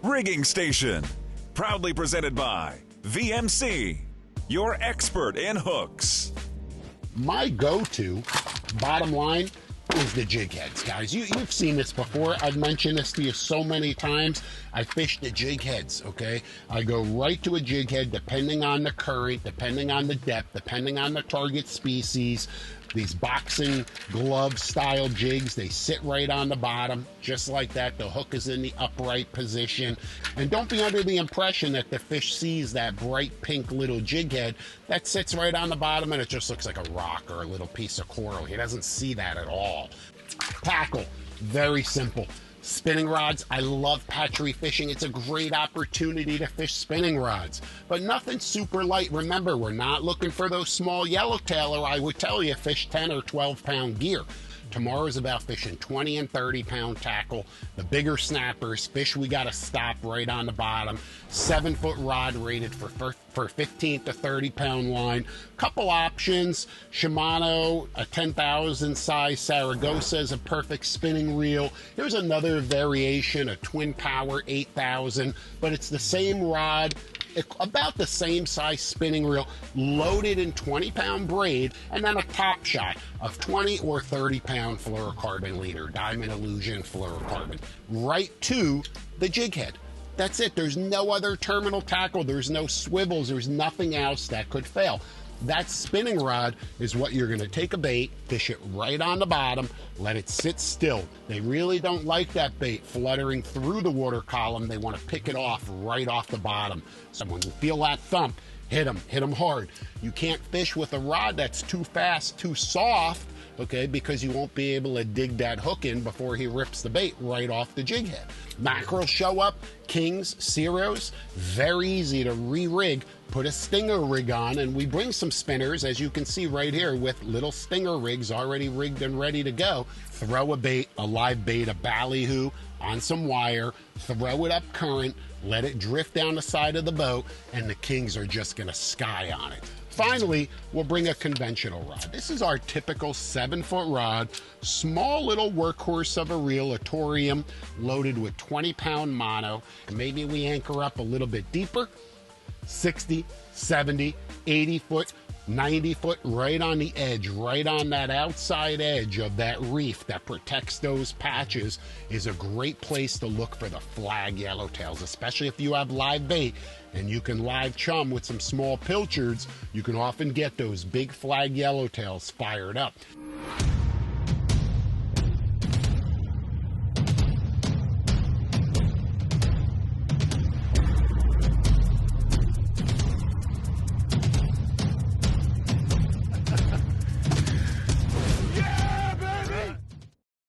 Rigging Station. Proudly presented by VMC, your expert in hooks. My go-to, bottom line, is the Jig Heads, guys. You've seen this before. I've mentioned this to you so many times. I fish the Jig Heads, okay? I go right to a Jig Head depending on the current, depending on the depth, depending on the target species. These boxing glove style jigs, they sit right on the bottom, just like that. The hook is in the upright position. And don't be under the impression that the fish sees that bright pink little jig head that sits right on the bottom and it just looks like a rock or a little piece of coral. He doesn't see that at all. Tackle, very simple. Spinning rods, I love patchery fishing. It's a great opportunity to fish spinning rods, but nothing super light. Remember, we're not looking for those small yellowtail, or I would tell you fish 10 or 12 pound gear. Tomorrow's about fishing 20 and 30 pound tackle, the bigger snappers, fish we got to stop right on the bottom, 7-foot rod rated for 15 to 30 pound line. Couple options, Shimano, a 10,000 size Saragossa is a perfect spinning reel. Here's another variation, a twin power 8,000, but it's the same rod, about the same size spinning reel, loaded in 20-pound braid, and then a top shot of 20 or 30-pound fluorocarbon leader, Diamond Illusion fluorocarbon, right to the jig head. That's it. There's no other terminal tackle. There's no swivels. There's nothing else that could fail. That spinning rod is what you're going to take a bait, fish it right on the bottom, let it sit still. They really don't like that bait fluttering through the water column. They want to pick it off right off the bottom. So when you feel that thump, hit them hard. You can't fish with a rod that's too fast, too soft, okay, because you won't be able to dig that hook in before he rips the bait right off the jig head. Mackerel show up, kings, ceros, very easy to re-rig. Put a stinger rig on, and we bring some spinners, as you can see right here, with little stinger rigs already rigged and ready to go. Throw a bait, a live bait, a ballyhoo on some wire, throw it up current, let it drift down the side of the boat, and the kings are just gonna sky on it. Finally, we'll bring a conventional rod. This is our typical 7-foot rod, small little workhorse of a reel, a torium, loaded with 20-pound mono. And maybe we anchor up a little bit deeper, 60, 70, 80 foot, 90 foot, right on the edge, right on that outside edge of that reef that protects those patches, is a great place to look for the flag yellowtails, especially if you have live bait and you can live chum with some small pilchards. You can often get those big flag yellowtails fired up.